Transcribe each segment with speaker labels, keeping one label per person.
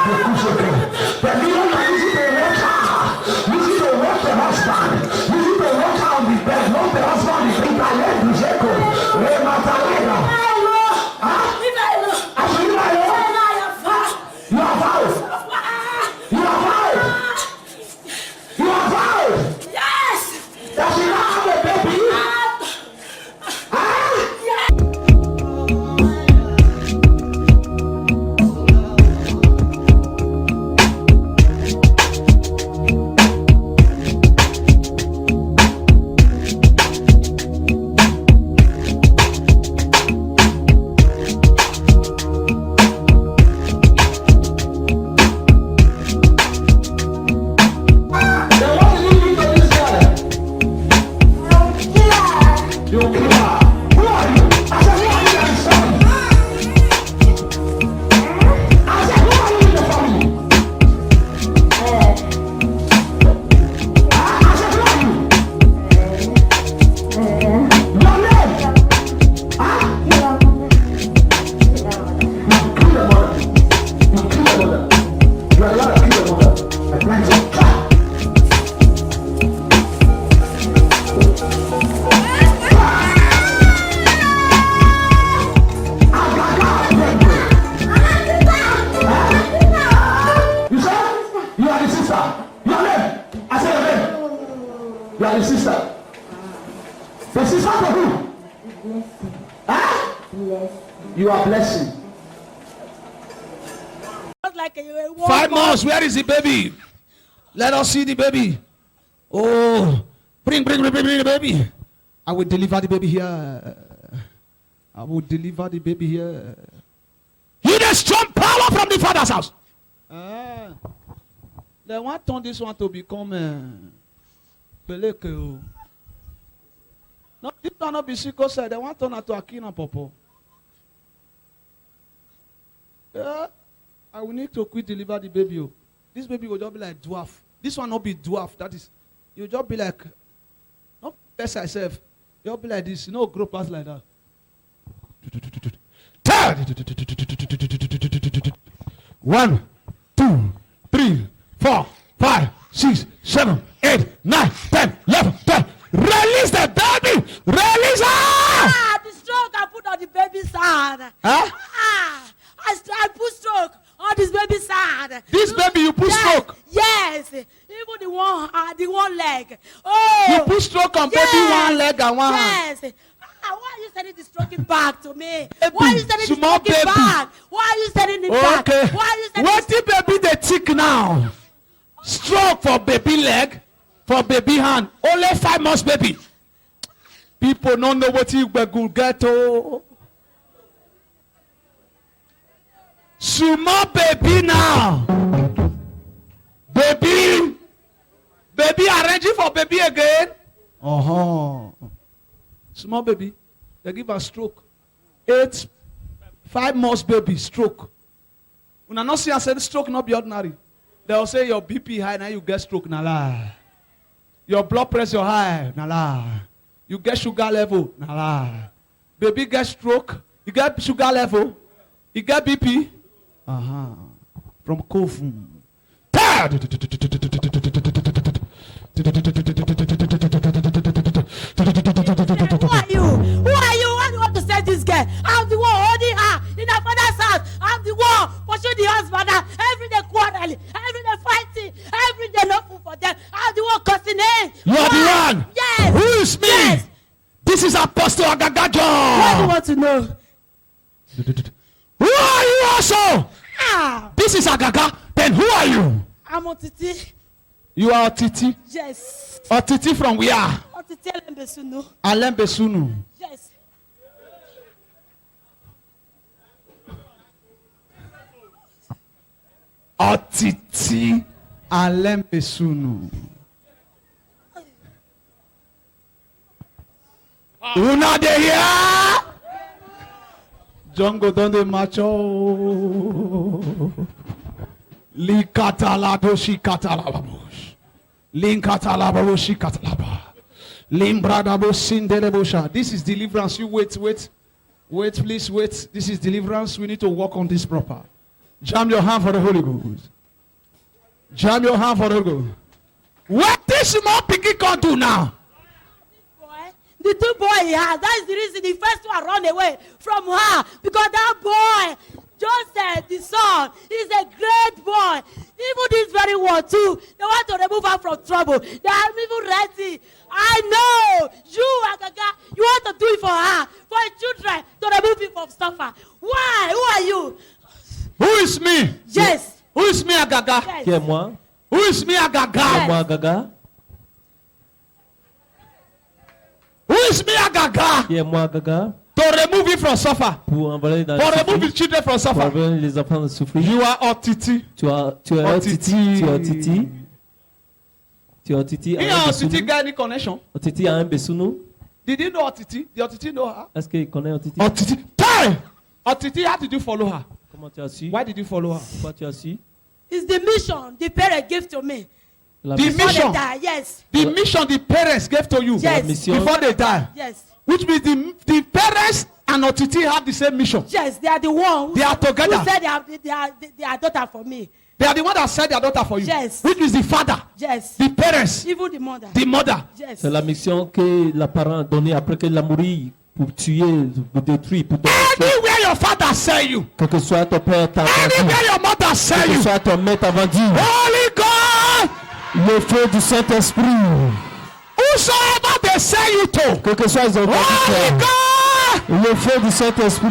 Speaker 1: But you don't use it to work out. Use it to work the husband. Use it to work out the bed. Not the husband is in my leg. You say, go. You are the sister. The sister for who? Blessing. Huh? Blessing. You are blessing.
Speaker 2: Like
Speaker 3: 5 months. Where is the baby? Let us see the baby. Oh, bring the baby. I will deliver the baby here. I will deliver the baby here. You the strong power from the father's house. They want to turn this one to become Peleke. No, this one not be Siko said. They want to turn her to Akina Popo. Yeah, I will need to quit deliver the baby. This baby will just be like dwarf. This one not be dwarf. That is, you just be like, not test yourself. You'll be like this. You know, grow past like that. 1, 2, 3, 4, 5, 6, 7, 8, 9, 10, 11, 12. Release the baby. Release her.
Speaker 2: Ah, the stroke I put on the baby's hand.
Speaker 3: Huh?
Speaker 2: I put stroke on this baby's hand.
Speaker 3: This baby you put stroke.
Speaker 2: Yes, even the one leg. Oh,
Speaker 3: you put stroke on baby one leg and one hand.
Speaker 2: Yes. Why are you sending the stroking back to me?
Speaker 3: Baby,
Speaker 2: Why are you sending the
Speaker 3: small
Speaker 2: stroking
Speaker 3: baby.
Speaker 2: back? Why are you sending it back?
Speaker 3: Okay.
Speaker 2: Why are you sending
Speaker 3: What the baby they tick now? Stroke for baby leg, for baby hand. Only 5 months baby. People don't know what you will get to. Small baby now. Baby arranging for baby again. Small baby, they give her stroke. 5 months baby, stroke. When I not see I said stroke not be ordinary. They'll say your BP high, now you get stroke, na lie. Your blood pressure high, na lie. You get sugar level, na lie. Baby get stroke, you get sugar level, you get BP. From Kofu.
Speaker 2: Who are you? Who are you? Why do you want to send this girl? I'm the one holding her in her father's house. I'm the one pushing the husband out. Every day quarreling, every day fighting, every day no food for them. I'm the one cussing him.
Speaker 3: You are the one.
Speaker 2: Yes.
Speaker 3: Who is me?
Speaker 2: Yes.
Speaker 3: This is Apostle Agagajo.
Speaker 2: What do you want to know?
Speaker 3: Who are you also? This is Agaga. Then who are you?
Speaker 2: I'm Otiti.
Speaker 3: You are Otiti.
Speaker 2: Yes.
Speaker 3: Otiti from where?
Speaker 2: Otiti Alembesunu.
Speaker 3: Alembesunu.
Speaker 2: Yes.
Speaker 3: Otiti Alembesunu. Una de here. Jungle don dey macho. Likatalaboshi katalababosh. Linkatalababoshi katalaba. Limbradaboshindelebosha. This is deliverance. You wait, please wait. This is deliverance. We need to work on this proper. Jam your hand for the Holy Ghost. Jam your hand for the Holy Ghost. What this small piggy can do now?
Speaker 2: The two boy he has, that is the reason the first one run away from her. Because that boy, Joseph, the son, is a great boy. Even this very one too, they want to remove her from trouble. They are even ready. I know you, Agaga, you want to do it for her, for her children, to remove it from suffer. Why? Who are you?
Speaker 3: Who is me?
Speaker 2: Yes.
Speaker 3: Who is me, Agaga?
Speaker 2: Yes.
Speaker 4: Qui est moi?
Speaker 3: Who is me, Agaga?
Speaker 2: Yes.
Speaker 4: Moi, Gaga.
Speaker 3: Who is me, Agaga?
Speaker 4: Qui est moi, Gaga?
Speaker 3: To remove it from suffer.
Speaker 4: Pour envoyer dans
Speaker 3: For
Speaker 4: le
Speaker 3: remove
Speaker 4: souffrir.
Speaker 3: his children from
Speaker 4: Pour
Speaker 3: suffer.
Speaker 4: envoyer les enfants de souffrir.
Speaker 3: You are Otiti.
Speaker 4: Tu es
Speaker 3: Otiti.
Speaker 4: Tu es Otiti. Tu es Otiti.
Speaker 3: He and Otiti got any connection?
Speaker 4: Otiti a un Besounou.
Speaker 3: Did you know Otiti? Did Otiti know her?
Speaker 4: Est-ce qu'il connaît Otiti?
Speaker 3: Otiti. Time! Otiti, how did you follow her?
Speaker 4: Comment tu as su?
Speaker 3: Why did you follow her?
Speaker 4: Pourquoi tu as su?
Speaker 2: It's the mission the parent gave to me.
Speaker 4: La
Speaker 3: The
Speaker 4: mission.
Speaker 2: Before
Speaker 3: mission.
Speaker 2: they die, yes.
Speaker 3: The mission the parents gave to you
Speaker 2: Yes.
Speaker 4: mission.
Speaker 3: before they die.
Speaker 2: Yes.
Speaker 3: Which means the parents and Otiti have the same mission.
Speaker 2: Yes, they are the ones
Speaker 3: They are together.
Speaker 2: who said they are daughter for me.
Speaker 3: They are the one that said their daughter for you.
Speaker 2: Yes.
Speaker 3: Which is the father,
Speaker 2: Yes.
Speaker 3: the parents,
Speaker 2: Even the mother.
Speaker 3: the mother.
Speaker 2: Yes.
Speaker 4: C'est la mission que la parent a donnée après qu'elle a mouru pour tuer, pour détruire, pour détruire.
Speaker 3: Anywhere your father sell you,
Speaker 4: Quel que soit ton père t'a vendu,
Speaker 3: anywhere your mother sell
Speaker 4: quel que
Speaker 3: you,
Speaker 4: soit ton maître t'a vendu,
Speaker 3: Holy God,
Speaker 4: le feu du Saint-Esprit,
Speaker 3: whosoever they sell you to,
Speaker 4: quel que soit ils ont
Speaker 3: Holy
Speaker 4: vendu,
Speaker 3: God.
Speaker 4: le feu du Saint-Esprit.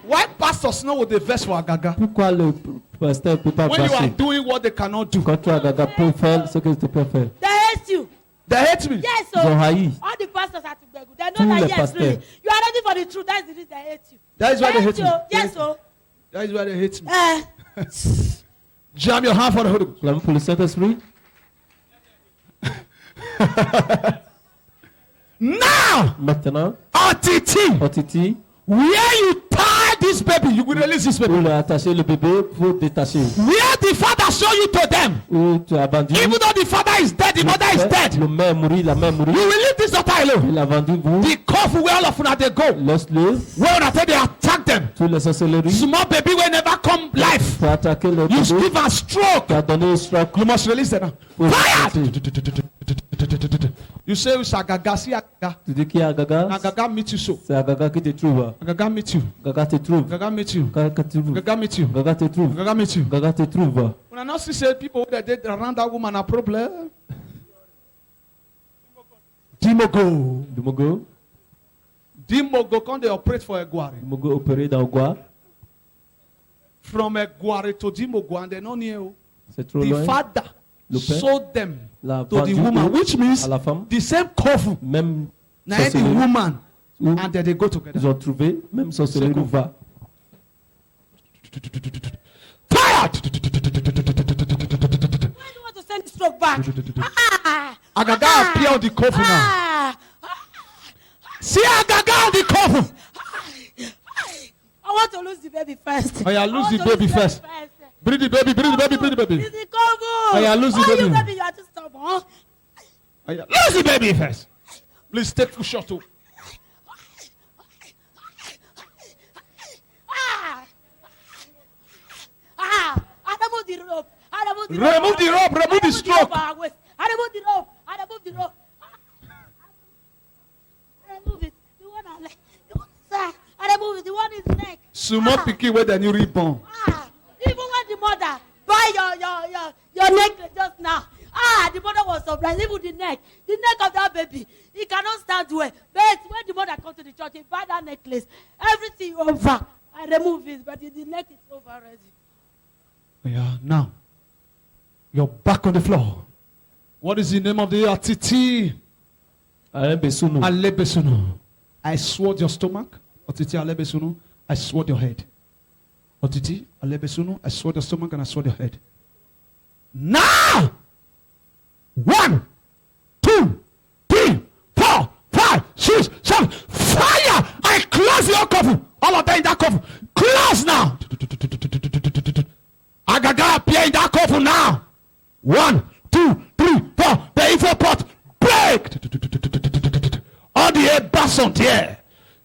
Speaker 3: Why pastors know what the verse for Agaga?
Speaker 4: Pourquoi le pasteur ne peut pas
Speaker 3: When you are
Speaker 4: passer
Speaker 3: doing what they cannot do,
Speaker 4: quand toi, Gaga, peux faire ce que tu peux faire?
Speaker 2: They hate you.
Speaker 3: they hate me.
Speaker 2: Yes,
Speaker 4: Ils ont
Speaker 2: so
Speaker 4: haï.
Speaker 2: all the pastors are together. They
Speaker 4: Tous
Speaker 2: know
Speaker 4: les
Speaker 2: that yes,
Speaker 4: pasteurs.
Speaker 2: really. You are ready for the truth. That's the reason they hate you.
Speaker 3: That is why they hate
Speaker 2: you.
Speaker 3: me.
Speaker 2: Yes, so.
Speaker 3: That is why they hate me.
Speaker 2: Uh,
Speaker 3: Jam your hand for the Holy Ghost.
Speaker 4: Clame pour le Saint-Esprit.
Speaker 3: Now,
Speaker 4: Maintenant,
Speaker 3: Otiti,
Speaker 4: Otiti,
Speaker 3: where you tie this baby, you will release this
Speaker 4: pour
Speaker 3: baby.
Speaker 4: le attacher le bébé, pour détacher.
Speaker 3: Where the father show you to them,
Speaker 4: Où tu as vendu.
Speaker 3: even though the father is dead, the mother is dead.
Speaker 4: Le mère mourit, la mère mourit.
Speaker 3: You will leave this daughter alone.
Speaker 4: Il a vendu vous.
Speaker 3: The cough where all of una they go.
Speaker 4: Laisse-le.
Speaker 3: Where una say they attack them.
Speaker 4: Tous les sorcelleries.
Speaker 3: Small baby will never come life.
Speaker 4: Pour attaquer le
Speaker 3: You
Speaker 4: bébé.
Speaker 3: give a stroke.
Speaker 4: Tu as donné un stroke.
Speaker 3: You must release them.
Speaker 4: Pour
Speaker 3: Fire!
Speaker 4: détacher.
Speaker 3: You say it's Agaga, see Agaga.
Speaker 4: Tu dis qu'il y a Gaga.
Speaker 3: Agaga meet you so.
Speaker 4: C'est Gaga qui te trouve.
Speaker 3: Agaga meet you.
Speaker 4: Gaga te trouve.
Speaker 3: Agaga meet you.
Speaker 4: Gaga te trouve.
Speaker 3: Agaga meet you.
Speaker 4: Gaga te trouve.
Speaker 3: Agaga meet you.
Speaker 4: Gaga te trouve.
Speaker 3: When I not see say people that did around that woman a problem. Dimogo.
Speaker 4: Dimogo.
Speaker 3: Dimogo come they operate for Eguari.
Speaker 4: Dimogo opéré dans Gwa.
Speaker 3: From Eguari to Dimogo and they don't know.
Speaker 4: C'est trop
Speaker 3: The
Speaker 4: loin.
Speaker 3: father
Speaker 4: Le père
Speaker 3: sold them
Speaker 4: l'a
Speaker 3: to the
Speaker 4: vendu
Speaker 3: woman, which means
Speaker 4: à la femme.
Speaker 3: the same coffin.
Speaker 4: Même
Speaker 3: Now the
Speaker 4: sorcellerie.
Speaker 3: woman
Speaker 4: Où
Speaker 3: and then they go
Speaker 4: ils
Speaker 3: together.
Speaker 4: ont trouvé. Même sorcellerie
Speaker 3: C'est
Speaker 4: où va.
Speaker 3: Fire!
Speaker 2: why do you want to send the stroke back?
Speaker 3: Agaga appear on the coffin now.
Speaker 2: Ah,
Speaker 3: See Agaga on the coffin.
Speaker 2: I want to lose the baby first.
Speaker 3: Oh, yeah,
Speaker 2: I
Speaker 3: lose
Speaker 2: want
Speaker 3: the
Speaker 2: to
Speaker 3: baby first. Bring the baby, bring the baby, bring the baby.
Speaker 2: It's the cover.
Speaker 3: Oh, yeah, lose the
Speaker 2: Why
Speaker 3: baby.
Speaker 2: you baby? You are too stubborn.
Speaker 3: Oh, yeah. Lose the baby first. Please take full shot too.
Speaker 2: Ah, I remove the rope. I remove the
Speaker 3: Remove the rope, remove the stroke.
Speaker 2: I remove the rope. I remove the rope. I remove it. The one on leg. The one side. I remove it. The one in the neck.
Speaker 3: Sumo picky with the new reborn.
Speaker 2: Even when the mother buy your necklace just now. The mother was surprised. Even the neck of that baby, he cannot stand well. But when the mother come to the church, he buy that necklace. Everything over. I remove it, but the neck is over already.
Speaker 3: Yeah, now you're back on the floor. What is the name of the Otiti?
Speaker 4: Alain Besounou.
Speaker 3: Alebesunu. I sword your stomach. Otiti Alebesunu. I sword your head. Otiti Alebesunu. I sword your stomach and I sword your head. Now! 1, 2, 3, 4, 5, 6, 7. Fire! I close your coffin. All of them in that coffin. Close now. Agaga appear in that coffin now. 1, 2, 3, 4. The evil pot break. All the air burst on here.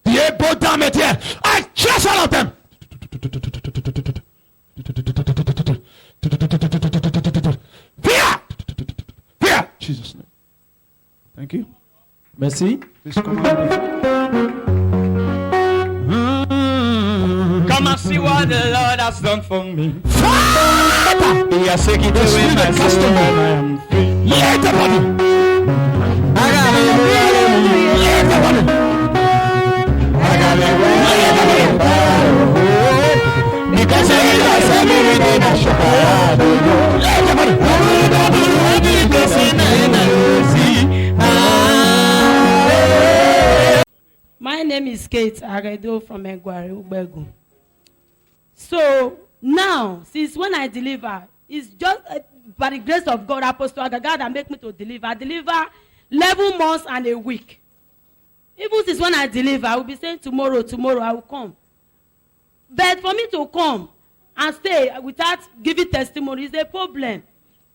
Speaker 3: The air both damage here. I chase all of them. Fear! Fear! Jesus' name. Thank you.
Speaker 4: Merci.
Speaker 3: Please come on.
Speaker 5: Come and see what the Lord has done for me.
Speaker 1: Father,
Speaker 5: He has taken
Speaker 1: the
Speaker 5: away
Speaker 1: spirit
Speaker 5: my
Speaker 1: of
Speaker 5: soul
Speaker 1: custom.
Speaker 5: and I am free.
Speaker 1: Let the body.
Speaker 5: Hallelujah.
Speaker 1: Let the body.
Speaker 5: Because I am everything I should have.
Speaker 1: Let the body.
Speaker 2: My name is Kate Aredo from Egwari, Ugbegu. So now, since when I deliver, it's just by the grace of God, Apostle Agaga that make me to deliver. I deliver 11 months and a week. Even since when I deliver, I will be saying tomorrow I will come. But for me to come and stay without giving testimony is a problem.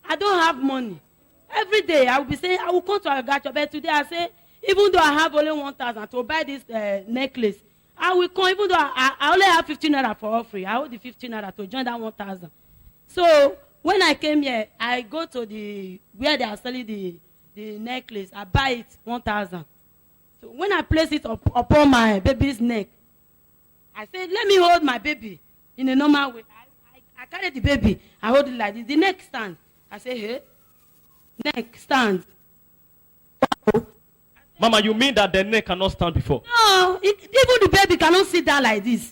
Speaker 2: I don't have money. Every day I will be saying I will come to Agaga, but today I say, even though I have only 1,000 to buy this necklace, I will come, even though I only have 15 naira for offering. I hold the 15 naira to join that 1,000. So when I came here, I go to where they are selling the necklace. I buy it 1,000. So when I place it upon my baby's neck, I said, let me hold my baby in a normal way. I carry the baby. I hold it like this. The neck stand. I say, hey, neck stand.
Speaker 4: Mama, you mean that the neck cannot stand before?
Speaker 2: No, even the baby cannot sit down like this.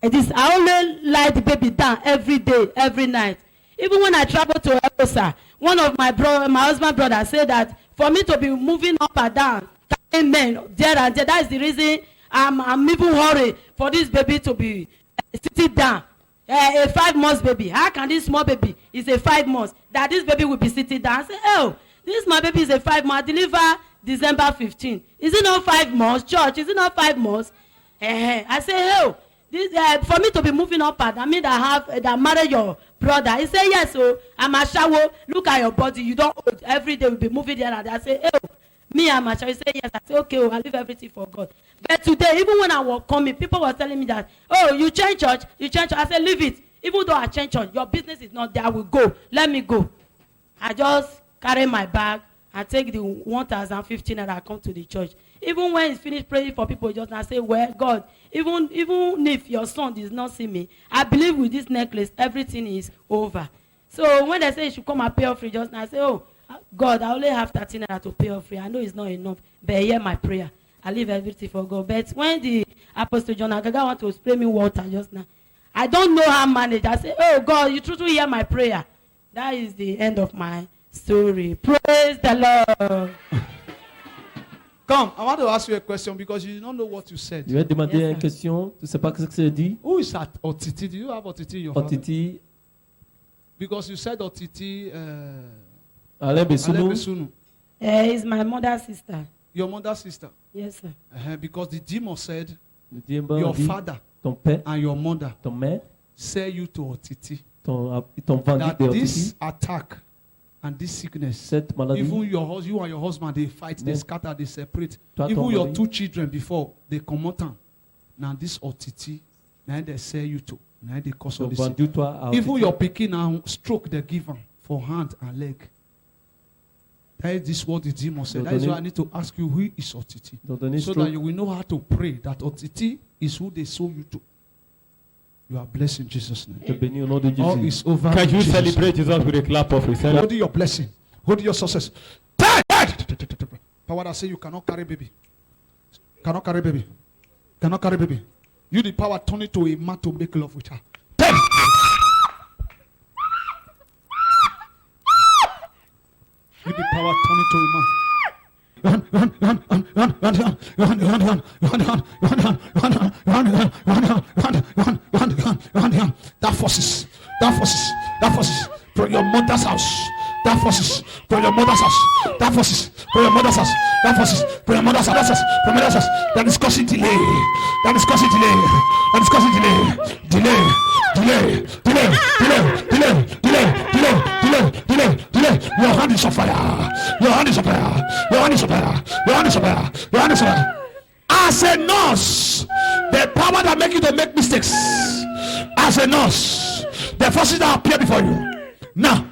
Speaker 2: It is, I only lie the baby down every day, every night. Even when I travel to Elosa, one of my husband's brother said that for me to be moving up and down, amen, there and there, that is the reason I'm even worried for this baby to be sitting down. A 5 months baby. How can this small baby is a 5 months that this baby will be sitting down? I say, oh, this my baby is a 5 months. I deliver December 15. Is it not 5 months? Church, is it not 5 months? I say, oh, this, for me to be moving up, I mean that marry your brother. He say, yes, so I'm a shower. Look at your body. You don't hold. Every day we'll be moving there and there. I say, oh, me I'm a shower. He say, yes. I say, okay, I leave everything for God. But today, even when I was coming, people were telling me that, oh, you change church, you change church. I said, leave it. Even though I change church, your business is not there. I will go. Let me go. I just carry my bag. I take the 1,015 and I come to the church. Even when it's finished praying for people, just I say, well, God, even if your son does not see me, I believe with this necklace, everything is over. So when they say you should come and pay offering, just I say, oh, God, I only have 13 naira to pay offering. I know it's not enough, but I hear my prayer. I leave everything for God. But when the Apostle John Agaga want to spray me water just now, I don't know how to manage. I say, oh, God, you truly hear my prayer. That is the end of my story. Praise the Lord.
Speaker 3: Come, I want to ask you a question because you don't know what you said.
Speaker 4: Je vais demander
Speaker 2: Yes,
Speaker 4: une question. Tu ne sais pas ce que c'est dit?
Speaker 3: Who is that Otiti? Do you have Otiti in your family?
Speaker 4: Otiti,
Speaker 3: Because you said Otiti,
Speaker 4: Alain Besounou.
Speaker 3: Besunu,
Speaker 2: It's my mother's sister.
Speaker 3: your mother's sister.
Speaker 2: Yes, sir.
Speaker 3: Because the demon said
Speaker 4: Le diable
Speaker 3: your
Speaker 4: dit,
Speaker 3: father
Speaker 4: ton père,
Speaker 3: and your mother
Speaker 4: ton mère,
Speaker 3: sell you to Otiti.
Speaker 4: t'ont vendu
Speaker 3: That
Speaker 4: des
Speaker 3: this
Speaker 4: Otiti.
Speaker 3: attack and this sickness,
Speaker 4: Cette maladie,
Speaker 3: even you and your husband, they fight, they
Speaker 4: Même
Speaker 3: scatter, they separate.
Speaker 4: toi, ton
Speaker 3: Even your
Speaker 4: mari,
Speaker 3: 2 children before, they come out. Now this Otiti, now they sell you to. Now they cause all
Speaker 4: t'ont
Speaker 3: this.
Speaker 4: vendu toi à
Speaker 3: Even
Speaker 4: Otiti.
Speaker 3: your picking now stroke they give them for hand and leg. That is this what the demon said. That is why I need to ask you who is Otiti.
Speaker 4: T'ont donné
Speaker 3: So
Speaker 4: stroke.
Speaker 3: that you will know how to pray that Otiti is who they sold you to. You are blessed in Jesus' name.
Speaker 4: Te bénis au nom de
Speaker 3: All
Speaker 4: Jésus.
Speaker 3: is over.
Speaker 5: Can
Speaker 3: in
Speaker 5: you
Speaker 3: Jesus'
Speaker 5: celebrate Jesus with a clap of his hand?
Speaker 3: Hold your blessing. Hold your success. Power that say you cannot carry baby. Cannot carry baby. Cannot carry baby. You the power turn it to a man to make love with her. You the power turn it to a man. That forces from your mother's house. That forces from your mother's house. That forces from your mother's house. That forces from your mother's house. From your mother's house. That is causing delay. That is causing delay. That is causing delay. Your hand is on fire. Your hand is on fire. Your hand is on fire. Your hand is on fire. Your hand is on fire. As a nurse, the power that make you to make mistakes. nurse. The forces that appear before you. Now.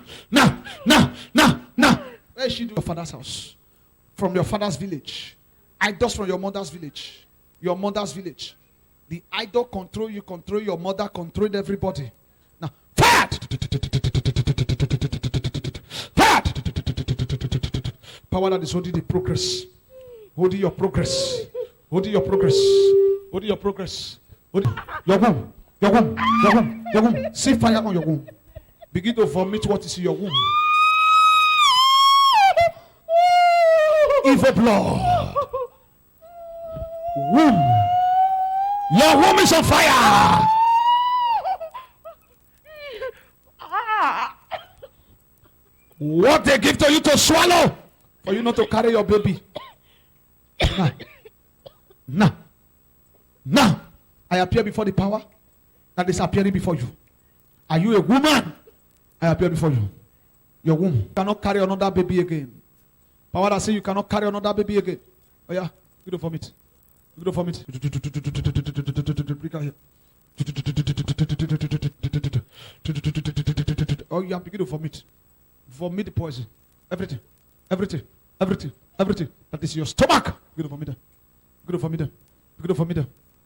Speaker 3: Where is she? Your father's house. From your father's village. Idols from your mother's village. Your mother's village. The idol control you, control your mother, control everybody. Now, fire! Fire! Power that is holding the progress. Holding your progress. Holding your progress. Holding your progress. Your womb. Your womb. Your womb. Your womb. See fire on your womb. Begin to vomit what is in your womb. Evil blood. Womb. Your womb is on fire. What they give to you to swallow, for you not to carry your baby. Now, I appear before the power that is appearing before you. Are you a woman? I appear before you. Your womb cannot carry another baby again. Power that say you cannot carry another baby again. Oh yeah, you don't vomit. You don't vomit. Oh yeah, begin to vomit. Vomit the poison. Everything. That is your stomach. Begin to vomit. Begin to vomit. Begin to vomit.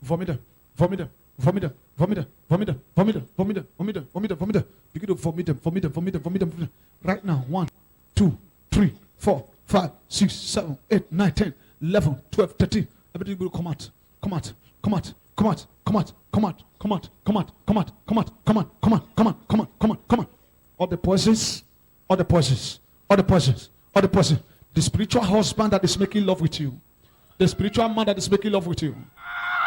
Speaker 3: Vomit. Vomit. Vomit. Vomit. Vomit. Vomit. Vomit. Vomit. Vomit. Vomit. Begin to vomit. Right now. 1, 2, 3, 4, 5, 6, 7, 8, 9, 10, 11, 12, 13. Everything will come out. Come out. Come out. Come out. Come out. Come out. Come out. Come out. Come out. Come out. Come out. Come out. Come out. Come out. Come out. Come out. All the poisons. All the poisons. All the poisons. All the poisons. The spiritual husband that is making love with you. The spiritual man that is making love with you.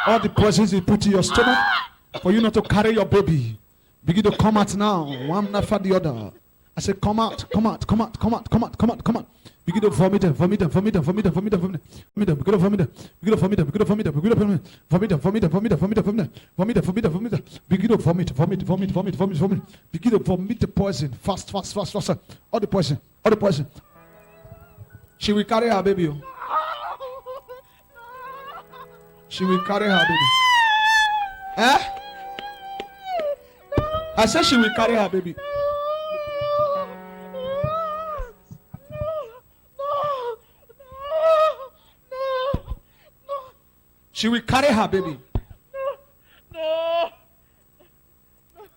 Speaker 3: All the poisons he put in your stomach for you not to carry your baby. Begin to come out now. One after the other. I said, come out, come out, come out, come out, come out, come out, come out. Begin to vomit them, vomit them, vomit them, vomit them, vomit them, vomit them. Begin to vomit them, begin to vomit them, begin to vomit them, begin to vomit them, vomit them, vomit them, vomit them, vomit them, vomit them, vomit them, vomit them. Begin to vomit, vomit, vomit, vomit, vomit, vomit. Begin to vomit the poison. Fast, fast, fast, fast. All the poison, all the poison. She will carry her baby. She will carry her baby. Eh? I said she will carry her baby. She will carry her baby.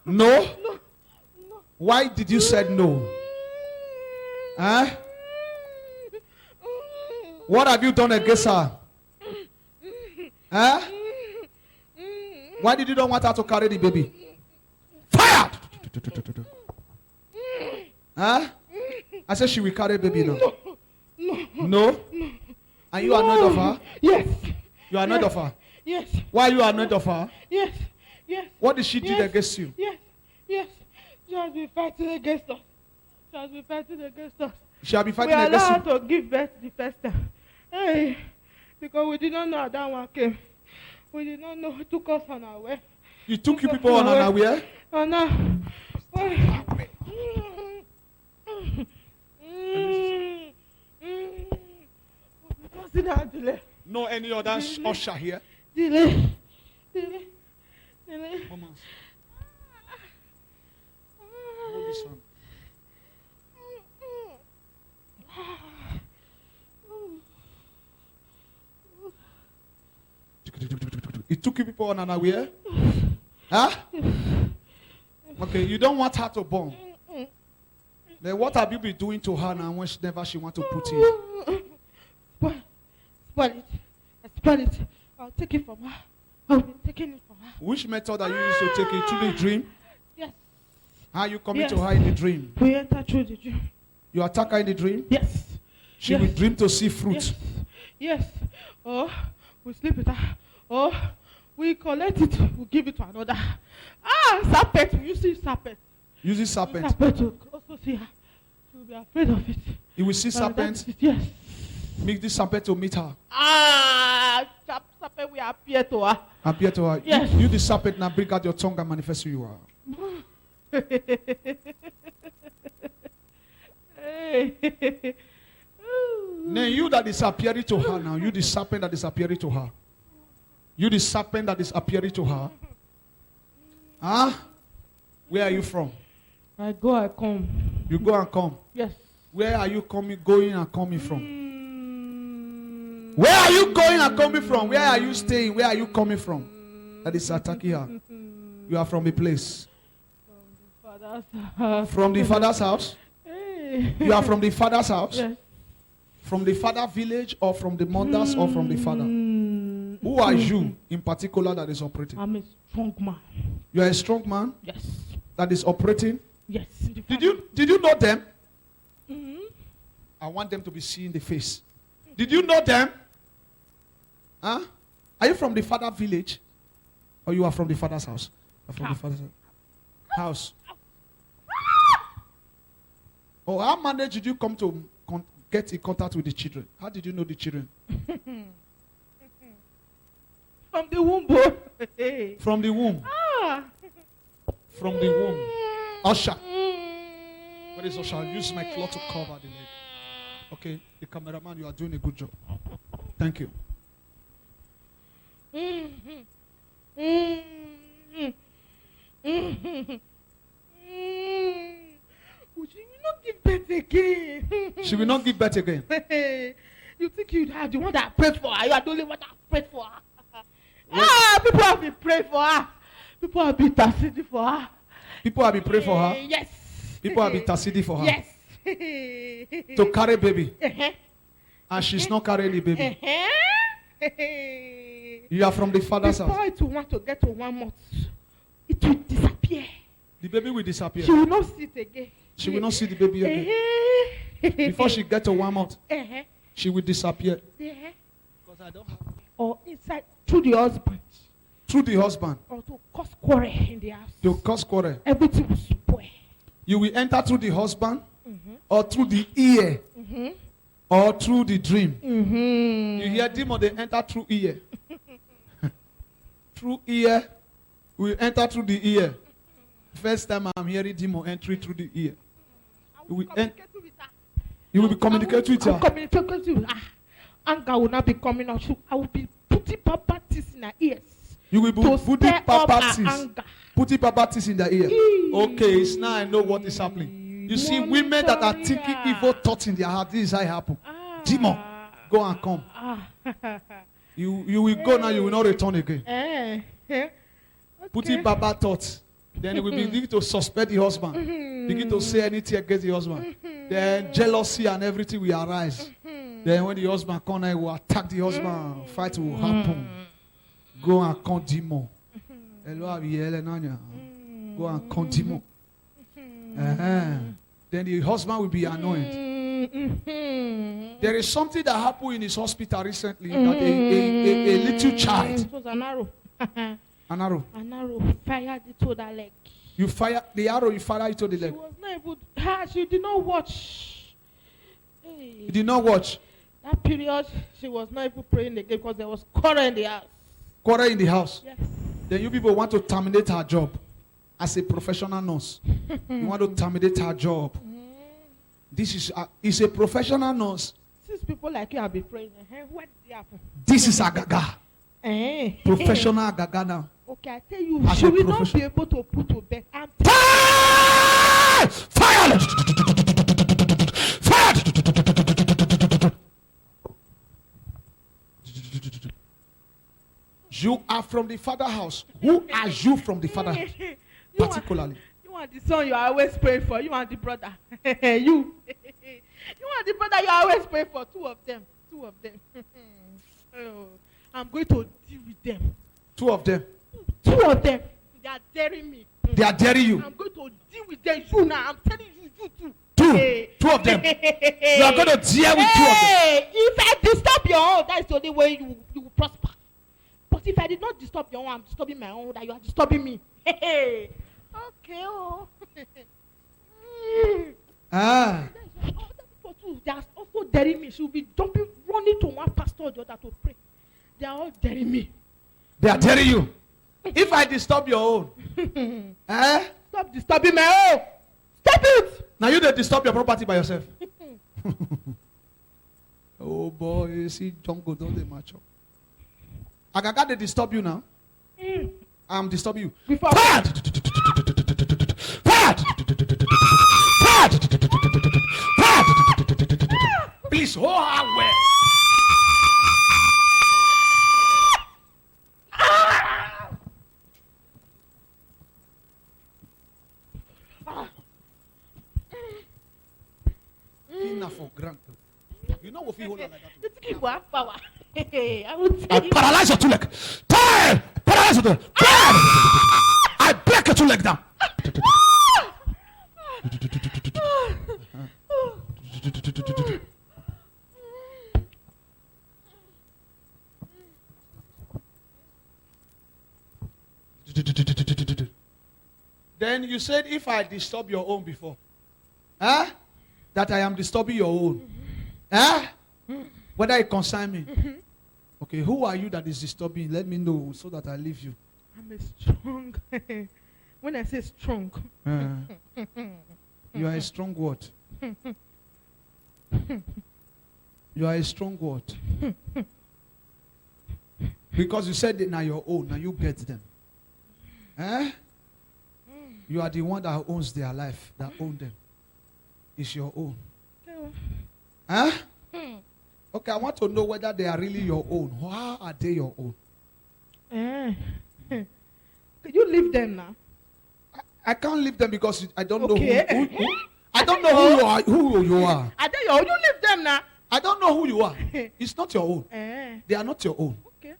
Speaker 3: No? Why did you say no? Huh? What have you done against her? Huh? Why did you don't want her to carry the baby? Fire! Huh? I said she will carry baby now. No? And you are not of her?
Speaker 6: Yes.
Speaker 3: You are not of her?
Speaker 6: Yes.
Speaker 3: Why you are not of her?
Speaker 6: Yes. Yes.
Speaker 3: What did she do against you?
Speaker 6: Yes. Yes. She has been fighting against us. She has been fighting against us.
Speaker 3: She will be
Speaker 6: We
Speaker 3: fighting against
Speaker 6: allowed
Speaker 3: you.
Speaker 6: her to give birth the first time. Hey, because we did not know that one came. We did not know. It took us on our way.
Speaker 3: You took you people on unaware?
Speaker 6: Oh no. Consider delay.
Speaker 3: No any other usher here?
Speaker 6: Delay.
Speaker 3: Mama. Hold this one. It took you people on unaware? Huh? Okay, you don't want her to born. Then what have you been doing to her now when she want to put in?
Speaker 6: Spoil it. I'll take it from her. I'll be taking it from her.
Speaker 3: Which method are you used to take it? Through the dream?
Speaker 6: Yes.
Speaker 3: How you coming
Speaker 6: Yes.
Speaker 3: to her in the dream?
Speaker 6: We enter through the dream.
Speaker 3: You attack her in the dream?
Speaker 6: Yes.
Speaker 3: She
Speaker 6: Yes.
Speaker 3: will dream to see fruit.
Speaker 6: Yes. Oh, we sleep with her. Oh, we collect it. We give it to another. Serpent. We use this serpent.
Speaker 3: Using serpent.
Speaker 6: Serpent to also see her. She will be afraid of it.
Speaker 3: You will see serpent.
Speaker 6: Yes.
Speaker 3: Make this serpent to meet her.
Speaker 6: Serpent will appear to her.
Speaker 3: Appear to her.
Speaker 6: Yes.
Speaker 3: You the serpent now bring out your tongue and manifest who you are. Then you that is appearing to her now. You the serpent that is appearing to her. You the serpent that is appearing to her. Huh? Where are you from?
Speaker 6: I go, I come.
Speaker 3: You go and come.
Speaker 6: Yes.
Speaker 3: Where are you going and coming from?
Speaker 6: Mm.
Speaker 3: Where are you going and coming from? Where are you staying? Where are you coming from? That is Atakia. You are from a place.
Speaker 6: Father's house.
Speaker 3: From the father's house?
Speaker 6: Hey.
Speaker 3: You are from the father's house?
Speaker 6: Yes.
Speaker 3: From the father village or from the mothers or from the father? Who are you in particular that is operating?
Speaker 6: I'm a strong man.
Speaker 3: You are a strong man
Speaker 6: Yes.
Speaker 3: that is operating.
Speaker 6: Yes.
Speaker 3: Did you know them?
Speaker 6: Mm-hmm.
Speaker 3: I want them to be seeing the face. Did you know them? Huh? Are you from the father village? Or you are from the father's house? You are from the father's house. Oh, how managed did you come to get in contact with the children? How did you know the children?
Speaker 6: From the womb, boy. Hey.
Speaker 3: From the womb.
Speaker 6: Ah.
Speaker 3: From the womb. Usher. Where is Usher? I'll use my cloth to cover the leg. Okay, the cameraman, you are doing a good job. Thank you.
Speaker 6: Would you not give birth again?
Speaker 3: She will not give birth again.
Speaker 6: You think you'd have the one that I prayed for her? You are the only one that I prayed for her. People have been praying for her. People have been interceding for her.
Speaker 3: People have been praying for her.
Speaker 6: Yes.
Speaker 3: People have been interceding for her.
Speaker 6: Yes.
Speaker 3: To carry baby.
Speaker 6: Uh-huh.
Speaker 3: And she's not carrying the baby.
Speaker 6: Uh-huh.
Speaker 3: You are from the father's
Speaker 6: Before
Speaker 3: house.
Speaker 6: it will want to get to 1 month, it will disappear.
Speaker 3: The baby will disappear.
Speaker 6: She will not see it again.
Speaker 3: She will not see the baby again. Before she gets to 1 month, she will disappear.
Speaker 6: Because I don't have. Or inside through the husband.
Speaker 3: Through the husband.
Speaker 6: Or to cause quarrel in the house.
Speaker 3: To cause quarrel.
Speaker 6: Everything will spoil.
Speaker 3: You will enter through the husband, or through the ear, or through the dream. You hear demon, they enter through ear. Through ear, we enter through the ear. First time I'm hearing demon entry through the ear. You will be communicating with her.
Speaker 6: Communicating with her. Anger will not be coming out. I will be putting properties in her ears.
Speaker 3: You will be putting properties. Putting properties in the ear. Okay, it's now I know what is happening. You see, women that are thinking evil thoughts in their heart, this is how it happens. Demon, go and come. You will go now, you will not return again. Putting baba thoughts. Then it will begin to suspect the husband. Begin to say anything against the husband. Then jealousy and everything will arise. Then when the husband comes, he will attack the husband. Fight will happen. Go and come demon. Go and come demon. Then the husband will be annoyed. There is something that happened in his hospital recently that a little child.
Speaker 6: It was an arrow.
Speaker 3: An arrow.
Speaker 6: An arrow fired it to that leg.
Speaker 3: You fire the arrow. You fire it to the leg.
Speaker 6: She was not able. She did not watch. Hey.
Speaker 3: You did not watch.
Speaker 6: That period, she was not even praying again because there was quarrel in the house.
Speaker 3: Quarrel in the house.
Speaker 6: Yes.
Speaker 3: Then you people want to terminate her job as a professional nurse. You want to terminate her job. This is a professional nurse.
Speaker 6: Since people like you have been praying, what did happen?
Speaker 3: This is Agaga. Professional Agaga now.
Speaker 6: Okay, I tell you,
Speaker 3: As
Speaker 6: she
Speaker 3: a
Speaker 6: will not
Speaker 3: profession-
Speaker 6: be able to put to bed.
Speaker 3: Fire! Fire! Fire! You are from the father house. Who are you from the father house? Particularly.
Speaker 6: You are the son you are always praying for. You are the brother. You are the brother you are always praying for. Two of them. Oh, I'm going to deal with them.
Speaker 3: Two of them.
Speaker 6: Two of them. They are daring me.
Speaker 3: They are daring you.
Speaker 6: I'm going to deal with them. You now. I'm telling you, you too.
Speaker 3: Two of them. You are going to deal with two of them.
Speaker 6: If I disturb your own, that's the only way you will prosper. But if I did not disturb your own, I'm disturbing my own, that you are disturbing me. Okay. Oh.
Speaker 3: Ah.
Speaker 6: Other people too, they are also daring me. She will be jumping, running to one pastor or the other to pray. They are all daring me.
Speaker 3: They are daring you. If I disturb your own,
Speaker 6: Stop disturbing my own. Stop it.
Speaker 3: now you don't disturb your property by yourself. Oh boy, you see jungle don't they match up. Agaga, they disturb you now. I'm disturbing you.
Speaker 6: Before
Speaker 3: Fire! this. Hold her well. Enough for granted. You know what you hold her like that.
Speaker 6: You think you have power? I will tell
Speaker 3: I
Speaker 6: you.
Speaker 3: paralyze your two leg. Turn! Paralyze your two leg. Turn! I break your two leg down. Then you said, if I disturb your own before, huh? That I am disturbing your own. Huh? Whether it concern me. Okay, who are you that is disturbing? Let me know so that I leave you.
Speaker 6: I'm a strong. When I say strong,
Speaker 3: You are a strong word. You are a strong word. Because you said they are your own, now you get them. Eh? You are the one that owns their life, that own them. It's your own. Huh? Okay, I want to know whether they are really your own. How are they your own?
Speaker 6: Could you leave them now?
Speaker 3: I can't leave them because I don't
Speaker 6: Okay.
Speaker 3: know who I don't know who you are. Who you are.
Speaker 6: Are they your own? You leave them now.
Speaker 3: I don't know who you are. It's not your own.
Speaker 6: Eh.
Speaker 3: They are not your own.
Speaker 6: Okay.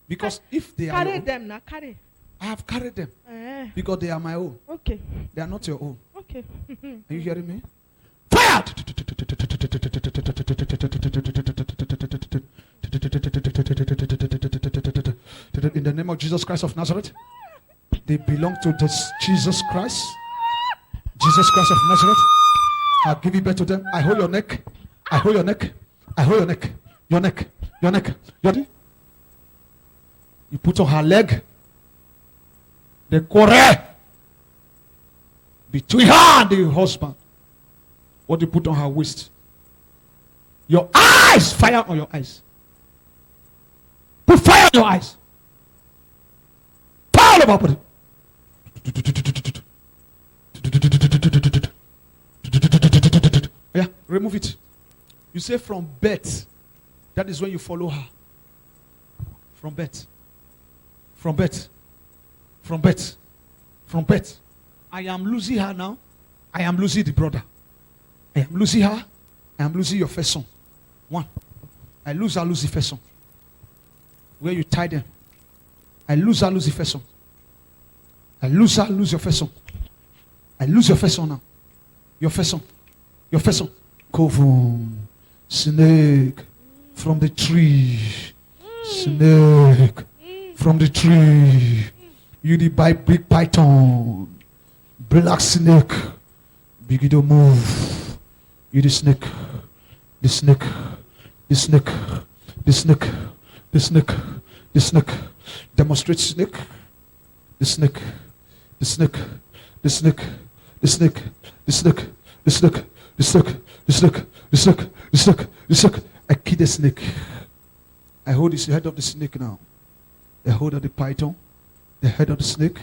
Speaker 3: Because if they are
Speaker 6: Carry
Speaker 3: your own,
Speaker 6: them now. Carry.
Speaker 3: I have carried them
Speaker 6: Eh.
Speaker 3: because they are my own.
Speaker 6: Okay.
Speaker 3: They are not your own.
Speaker 6: Okay.
Speaker 3: Are you hearing me? Fire! In the name of Jesus Christ of Nazareth, they belong to this Jesus Christ. Jesus Christ of Nazareth. I'll give you back to them. I hold your neck. I hold your neck. I hold your neck. Your neck. Your neck. Your neck. You put on her leg. The quarrel between her and the husband. What you put on her waist. Your eyes. Fire on your eyes. Put fire on your eyes. Fire on your body. Yeah, remove it. You say from birth. That is when you follow her. From birth. From birth. From birth. From birth. I am losing her now. I am losing the brother. I am losing her. I am losing your first son. One. I lose her, lose the first son. Where you tie them. I lose her, lose the first son. I lose her, lose your first son. I lose your first son now. Your first son. Your first son. Kovum. Snake. From the tree. Snake. From the tree. You the big python. Black snake. Begin to move. You the snake. The snake. The snake. The snake. The snake. The snake. Demonstrate snake. The snake. The snake. The snake. The snake. The snake. The snake. The snake. The snake. The snake. The snake. The snake. I kill the snake. I hold the head of the snake now. The head of the python. The head of the snake.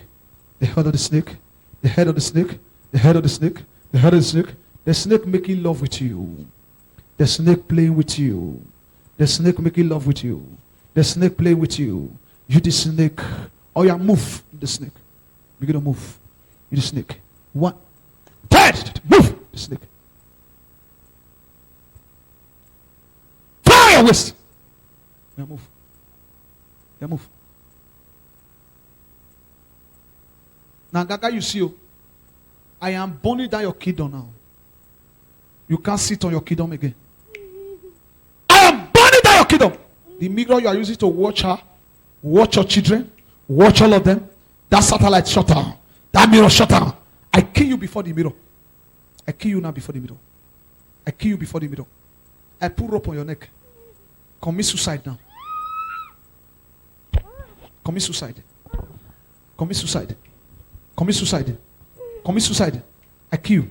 Speaker 3: The head of the snake. The head of the snake. The head of the snake. The head of the snake. The snake making love with you. The snake playing with you. The snake making love with you. The snake playing with you. You the snake. Oh yeah, move the snake. Begin to move. You the snake. One. Third. Move the snake. Fire your waist. Yeah, move. Yeah, move. Now, Gaga, you see, I am burning down your kingdom now. You can't sit on your kingdom again. I am burning down your kingdom. The mirror you are using to watch her, watch your children, watch all of them. That satellite shut down. That mirror shut down. I kill you before the mirror. I kill you now before the mirror. I kill you before the mirror. I put rope on your neck. Commit suicide now. Commit suicide. Commit suicide. Commit suicide. Commit suicide. I kill.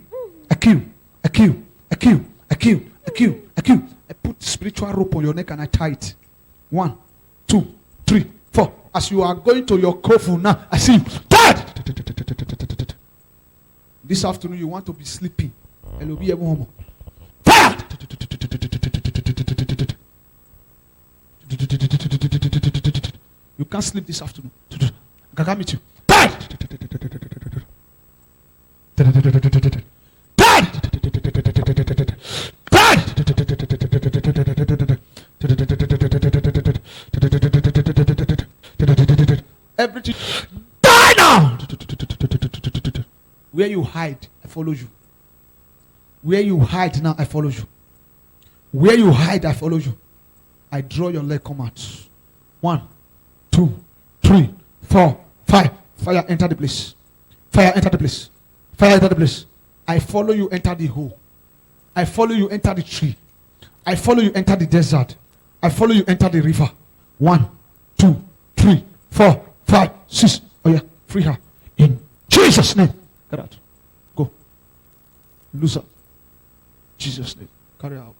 Speaker 3: I kill. I kill. I kill. I kill. I kill. I kill. I put spiritual rope on your neck and I tie it. 1, 2, 3, 4. As you are going to your coffin now, I see you. Tied. This afternoon you want to be sleeping. Fire. You can't sleep this afternoon. I can come meet you. Die! Everything. Die now! Where you hide, I follow you. Where you hide now, I follow you. Where you hide, I follow you. I draw your leg, come out. 1, 2, 3, 4, 5. Fire, enter the place. Fire, enter the place. Fire, enter the place. I follow you, enter the hole. I follow you, enter the tree. I follow you, enter the desert. I follow you, enter the river. 1, 2, 3, 4, 5, 6. Oh yeah, free her. In Jesus' name. Get out. Go. Loose up. Jesus' name. Carry out.